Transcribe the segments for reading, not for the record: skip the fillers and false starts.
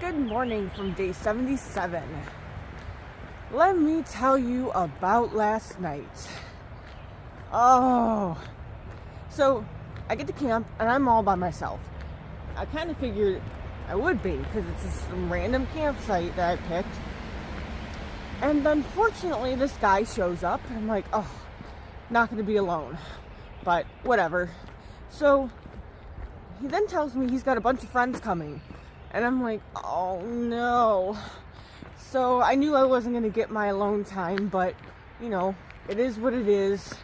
Good morning from day 77. Let me tell you about last night. Oh, so I get to camp and I'm all by myself. I kind of figured I would be because it's just some random campsite that I picked. And unfortunately, this guy shows up and I'm like, oh, not going to be alone. But whatever. So he then tells me he's got a bunch of friends coming. And I'm like, oh no. So I knew I wasn't going to get my alone time, but you know, it is what it is.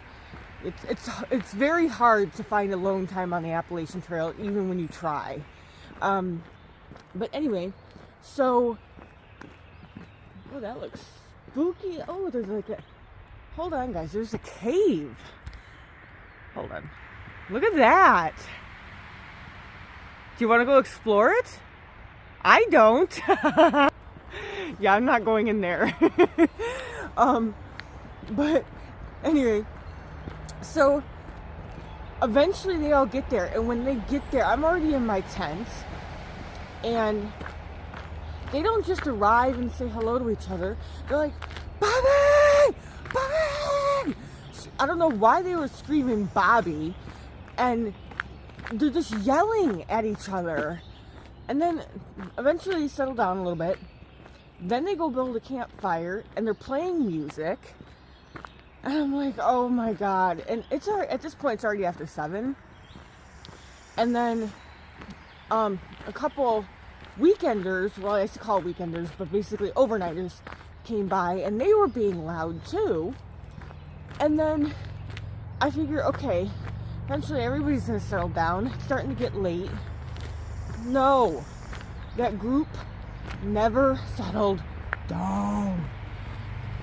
It's very hard to find alone time on the Appalachian Trail, even when you try. But anyway, so, oh, that looks spooky. Oh, there's like a, hold on guys, there's a cave. Hold on. Look at that. Do you want to go explore it? I don't. Yeah, I'm not going in there. But anyway, so eventually they all get there, and when they get there, I'm already in my tent, and they don't just arrive and say hello to each other. They're like, Bobby! Bobby! I don't know why they were screaming Bobby, and they're just yelling at each other. And then eventually they settle down a little bit. Then they go build a campfire and they're playing music. And I'm like, oh my God. And it's at this point, it's already after 7. And then a couple weekenders, well, I used to call it weekenders, but basically overnighters came by and they were being loud too. And then I figure, okay, eventually everybody's gonna settle down. It's starting to get late. No, that group never settled down.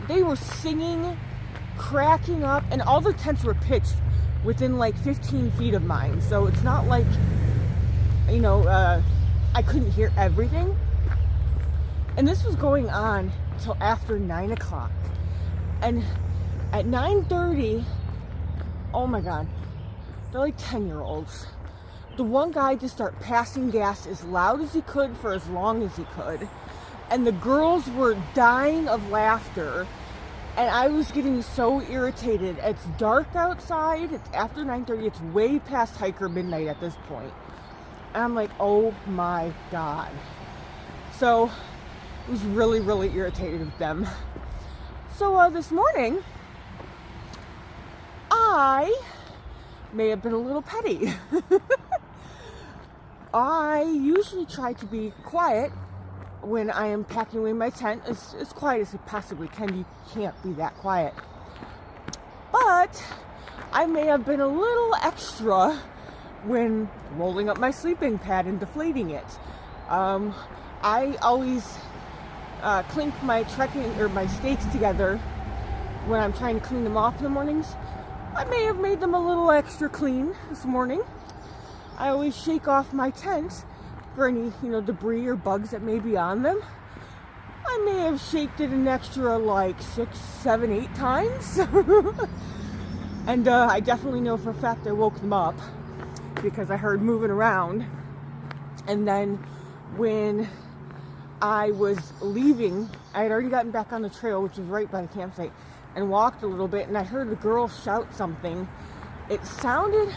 They were singing, cracking up, and all the tents were pitched within like 15 feet of mine. So it's not like, you know, I couldn't hear everything. And this was going on until after 9 o'clock. And at 9:30, oh my God, they're like 10-year-olds. The one guy just started passing gas as loud as he could for as long as he could. And the girls were dying of laughter. And I was getting so irritated. It's dark outside. It's after 9:30. It's way past hiker midnight at this point. And I'm like, oh my God. So I was really, really irritated with them. So this morning, I may have been a little petty. I usually try to be quiet when I am packing away my tent, as quiet as it possibly can. You can't be that quiet. But I may have been a little extra when rolling up my sleeping pad and deflating it. I always clink my trekking or my stakes together when I'm trying to clean them off in the mornings. I may have made them a little extra clean this morning. I always shake off my tent for any, debris or bugs that may be on them. I may have shaked it an extra like 6, 7, 8 times. And I definitely know for a fact I woke them up because I heard moving around. And then when I was leaving, I had already gotten back on the trail, which was right by the campsite, and walked a little bit, and I heard a girl shout something. It sounded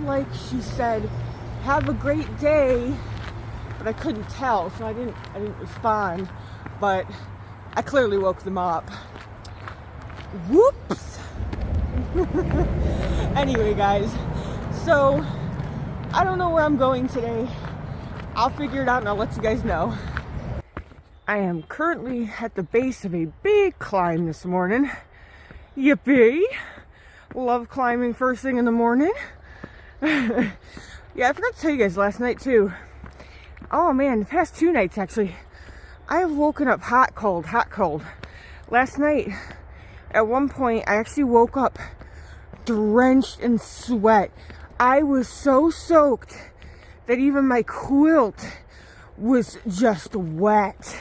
like she said, "Have a great day," but I couldn't tell, so I didn't respond. But I clearly woke them up. Whoops. Anyway, guys, so I don't know where I'm going today. I'll figure it out and I'll let you guys know. I am currently at the base of a big climb this morning. Yippee! Love climbing first thing in the morning. Yeah, I forgot to tell you guys last night too. Oh man, the past 2 nights actually, I have woken up hot, cold. Last night, at one point, I actually woke up drenched in sweat. I was so soaked that even my quilt was just wet.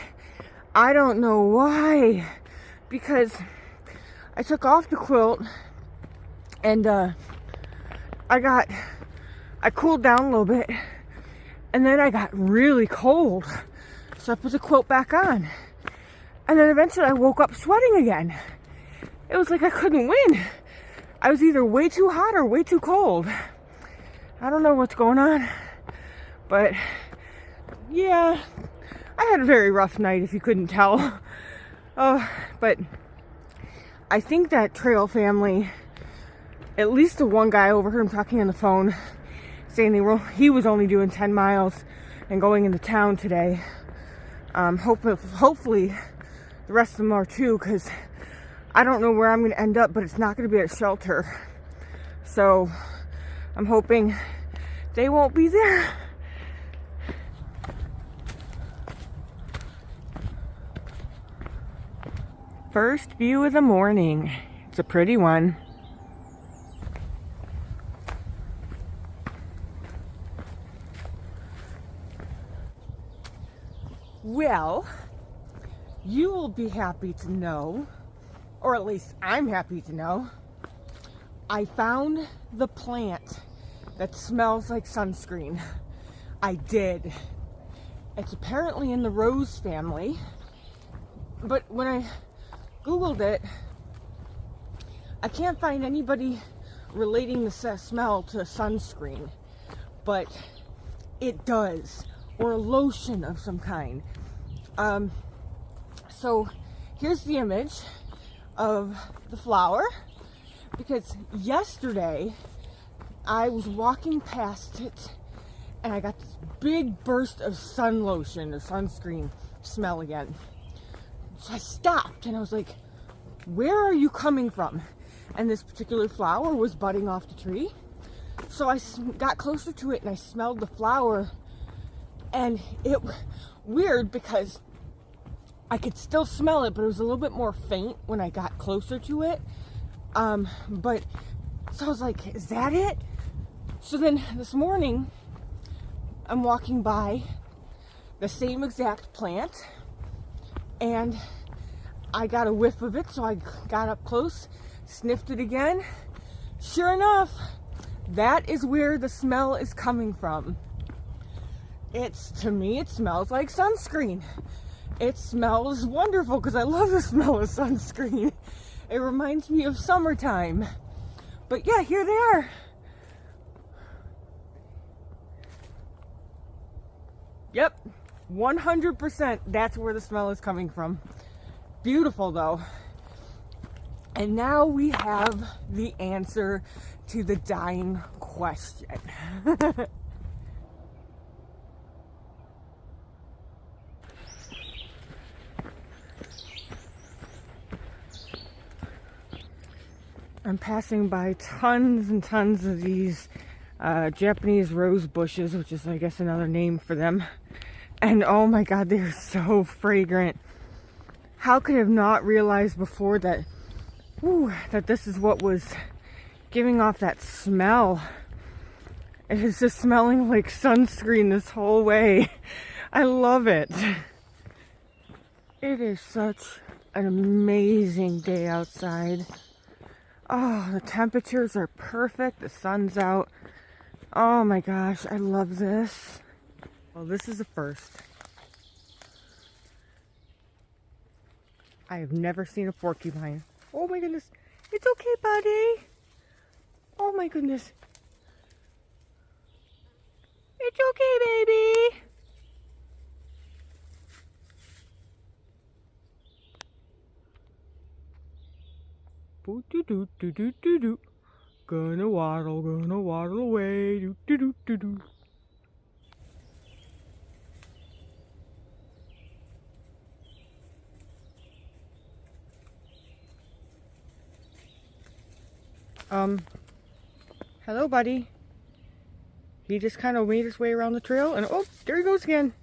I don't know why, because I took off the quilt and I cooled down a little bit, And then I got really cold, so I put the quilt back on. And then eventually I woke up sweating again. It was like I couldn't win. I was either way too hot or way too cold. I don't know what's going on. But yeah, I had a very rough night if you couldn't tell. But I think that trail family, at least the one guy, overheard him talking on the phone, saying he was only doing 10 miles and going into town today. Hopefully the rest of them are too, because I don't know where I'm going to end up, but it's not going to be at a shelter. So I'm hoping they won't be there. First view of the morning. It's a pretty one. Well, you will be happy to know, or at least I'm happy to know, I found the plant that smells like sunscreen. I did. It's apparently in the rose family, but when I Googled it, I can't find anybody relating the smell to sunscreen, but it does, or a lotion of some kind. So here's the image of the flower, because yesterday I was walking past it and I got this big burst of sun lotion or sunscreen smell again. So I stopped and I was like, where are you coming from? And this particular flower was budding off the tree. So I got closer to it and I smelled the flower, and it weird because I could still smell it, but it was a little bit more faint when I got closer to it. But so I was like, is that it? So then this morning I'm walking by the same exact plant and I got a whiff of it, so I got up close, sniffed it again. Sure enough, that is where the smell is coming from. To me, it smells like sunscreen. It smells wonderful because I love the smell of sunscreen. It reminds me of summertime. But yeah, here they are. Yep, 100% that's where the smell is coming from. Beautiful though. And now we have the answer to the dying question. I'm passing by tons and tons of these Japanese rose bushes, which is, I guess, another name for them. And oh my god, they're so fragrant. How could I have not realized before that, that this is what was giving off that smell? It is just smelling like sunscreen this whole way. I love it. It is such an amazing day outside. Oh, the temperatures are perfect. The sun's out. Oh my gosh, I love this. Well, this is a first. I have never seen a porcupine. Oh my goodness. It's okay, buddy. Oh my goodness. It's okay, baby. Boo doo doo doo doo doo doo. Gonna waddle away. Doo doo doo doo doo. Hello, buddy. He just kind of made his way around the trail, and oh, there he goes again.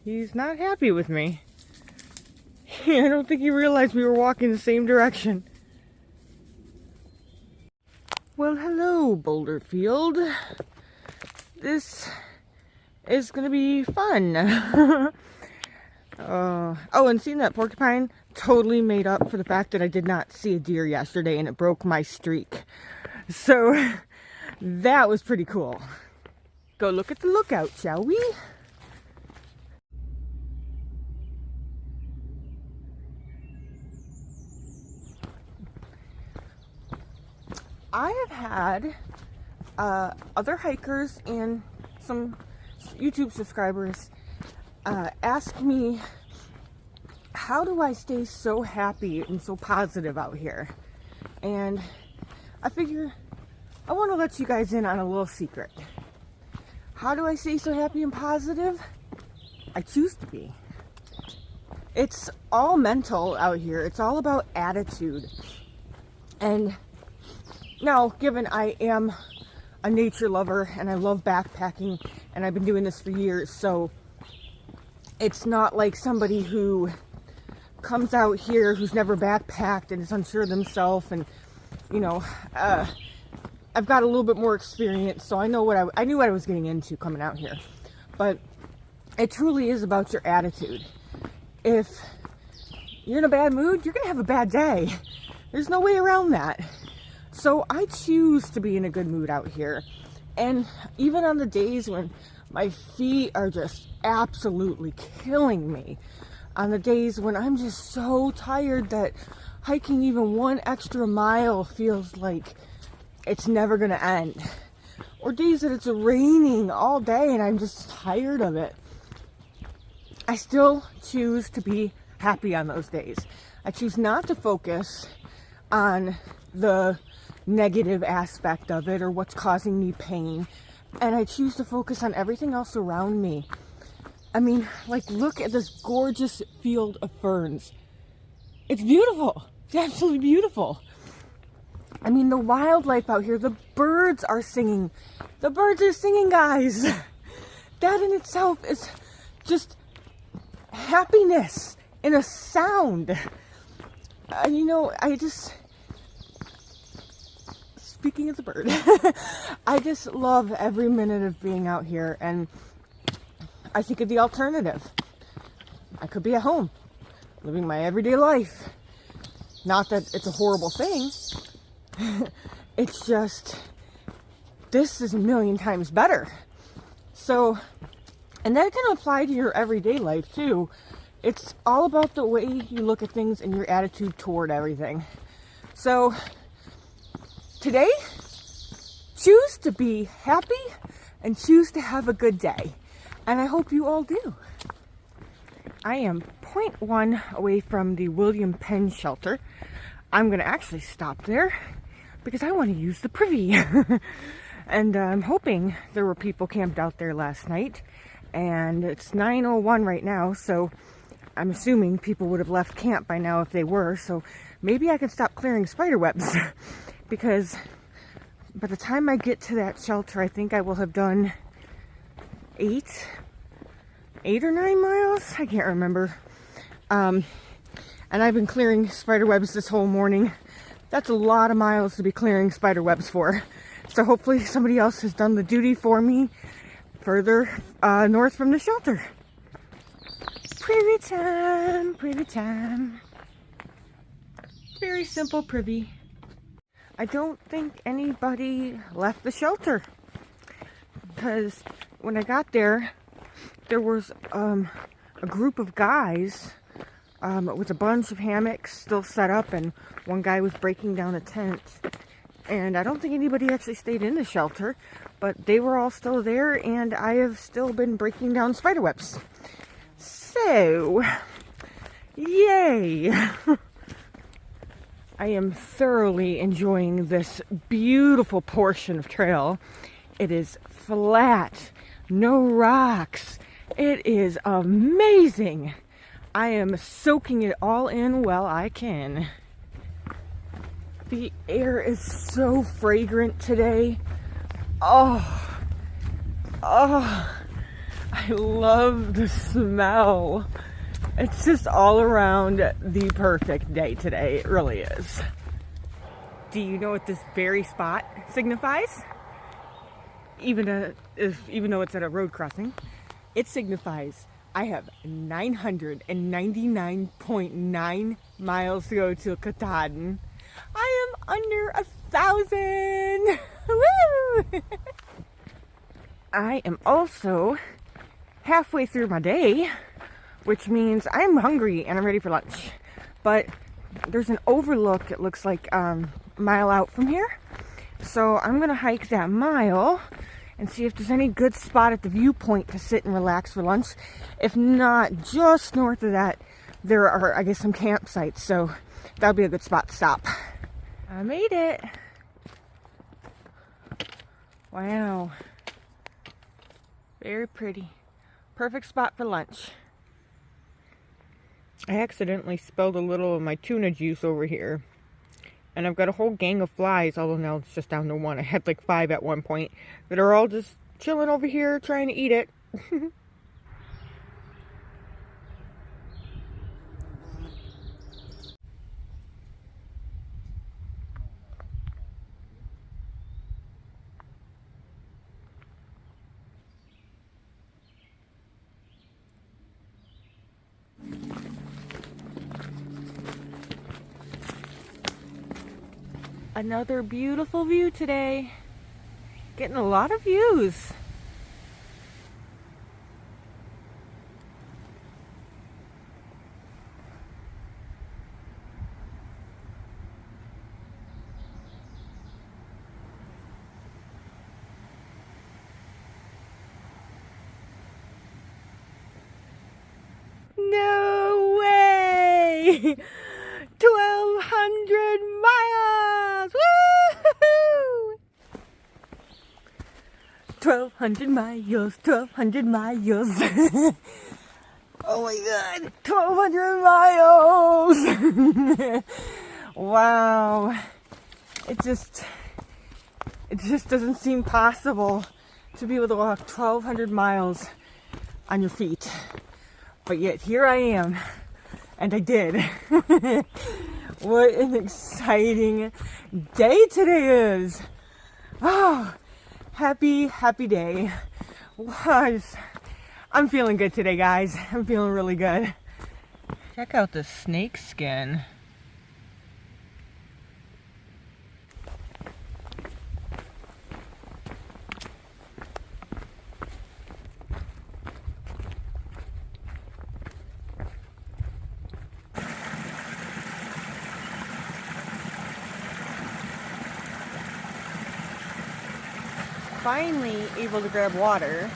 He's not happy with me. I don't think he realized we were walking the same direction. Well, hello, Boulder Field. This is gonna be fun. Oh, and seeing that porcupine totally made up for the fact that I did not see a deer yesterday and it broke my streak. So that was pretty cool. go look at the lookout, shall we? I have had other hikers and some YouTube subscribers ask me, how do I stay so happy and so positive out here? And I figure I want to let you guys in on a little secret. How do I stay so happy and positive? I choose to be. It's all mental out here. It's all about attitude. And now, given I am a nature lover and I love backpacking and I've been doing this for years, so it's not like somebody who comes out here who's never backpacked and is unsure of themselves, and you know, I've got a little bit more experience, so I knew what I was getting into coming out here. But it truly is about your attitude. If you're in a bad mood, you're gonna have a bad day. There's no way around that. So I choose to be in a good mood out here. And even on the days when my feet are just absolutely killing me, on the days when I'm just so tired that hiking even one extra mile feels like it's never gonna end, or days that it's raining all day and I'm just tired of it, I still choose to be happy on those days. I choose not to focus on the negative aspect of it or what's causing me pain, and I choose to focus on everything else around me. I mean, like, look at this gorgeous field of ferns. It's beautiful. It's absolutely beautiful. I mean, the wildlife out here, the birds are singing. The birds are singing, guys. That in itself is just happiness in a sound. You know, speaking of the bird, I just love every minute of being out here, and I think of the alternative. I could be at home, living my everyday life. Not that it's a horrible thing. It's just, this is a million times better. So, and that can apply to your everyday life too. It's all about the way you look at things and your attitude toward everything. So, today, choose to be happy and choose to have a good day. And I hope you all do. I am 0.1 away from the William Penn shelter. I'm going to actually stop there because I want to use the privy. And I'm hoping there were people camped out there last night. And it's 9:01 right now, so I'm assuming people would have left camp by now if they were. So maybe I can stop clearing spider webs because by the time I get to that shelter, I think I will have done 8 or 9 miles. I can't remember. And I've been clearing spider webs this whole morning. That's a lot of miles to be clearing spider webs for. So hopefully somebody else has done the duty for me further north from the shelter. Privy time, privy time. Very simple privy. I don't think anybody left the shelter because when I got there, there was a group of guys with a bunch of hammocks still set up, and one guy was breaking down a tent. And I don't think anybody actually stayed in the shelter, but they were all still there, and I have still been breaking down spider webs. So, yay! I am thoroughly enjoying this beautiful portion of trail. It is flat, no rocks. It is amazing. I am soaking it all in while I can. The air is so fragrant today. Oh, I love the smell. It's just all around the perfect day today. It really is. Do you know what this very spot signifies? Even though it's at a road crossing, it signifies I have 999.9 miles to go to Katahdin. I am under 1,000. Woo! I am also halfway through my day, which means I'm hungry and I'm ready for lunch. But there's an overlook, it looks like a mile out from here. So I'm gonna hike that mile and see if there's any good spot at the viewpoint to sit and relax for lunch. If not, just north of that, there are, I guess, some campsites. So that'll be a good spot to stop. I made it. Wow. Very pretty. Perfect spot for lunch. I accidentally spilled a little of my tuna juice over here. And I've got a whole gang of flies, although now it's just down to one. I had like 5 at one point that are all just chilling over here trying to eat it. Another beautiful view today. Getting a lot of views. No way! 1,200 miles! Woo! 1,200 miles, 1,200 miles. Oh my god, 1,200 miles! Wow. It just doesn't seem possible to be able to walk 1,200 miles on your feet. But yet here I am. And I did. What an exciting day today is. Oh, happy day. I'm feeling good today, guys. I'm feeling really good. Check out the snake skin. Finally able to grab water.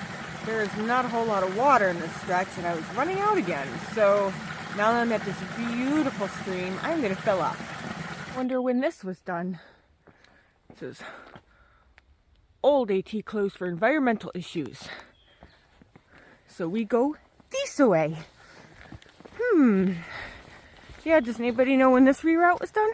There is not a whole lot of water in this stretch and I was running out again. So now that I'm at this beautiful stream, I'm going to fill up. Wonder when this was done. It says, old AT closed for environmental issues. So we go this way. Yeah, does anybody know when this reroute was done?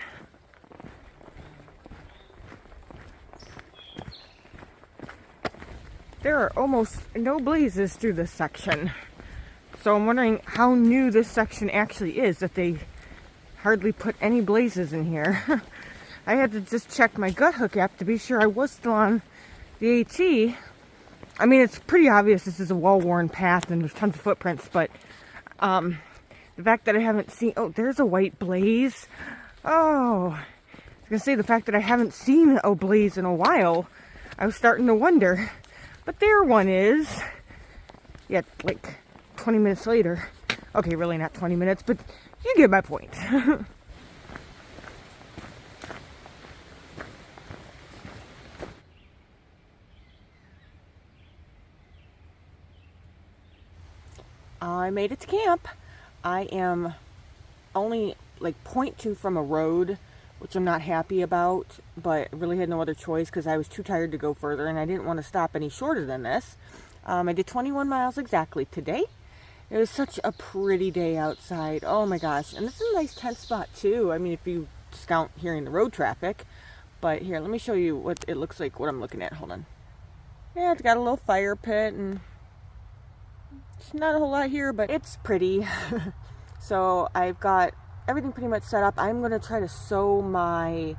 There are almost no blazes through this section. So I'm wondering how new this section actually is, that they hardly put any blazes in here. I had to just check my gut hook app to be sure I was still on the AT. I mean, it's pretty obvious this is a well-worn path and there's tons of footprints, but the fact that I haven't seen... Oh, there's a white blaze. Oh, I was going to say the fact that I haven't seen a blaze in a while, I was starting to wonder. But there one is. Yeah, like 20 minutes later. Okay, really not 20 minutes, but you get my point. I made it to camp. I am only like 0.2 from a road, which I'm not happy about, but I really had no other choice because I was too tired to go further and I didn't want to stop any shorter than this. I did 21 miles exactly today. It was such a pretty day outside. Oh my gosh. And this is a nice tent spot too. I mean, if you discount hearing the road traffic. But here, let me show you what it looks like, what I'm looking at. Hold on. Yeah, it's got a little fire pit and it's not a whole lot here, but it's pretty. So I've got everything pretty much set up. I'm going to try to sew my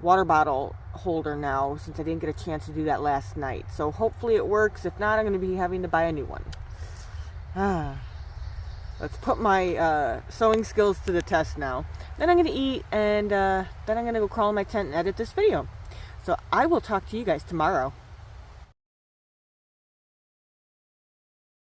water bottle holder now since I didn't get a chance to do that last night. So hopefully it works. If not, I'm going to be having to buy a new one. Let's put my sewing skills to the test now. Then I'm going to eat and then I'm going to go crawl in my tent and edit this video. So I will talk to you guys tomorrow.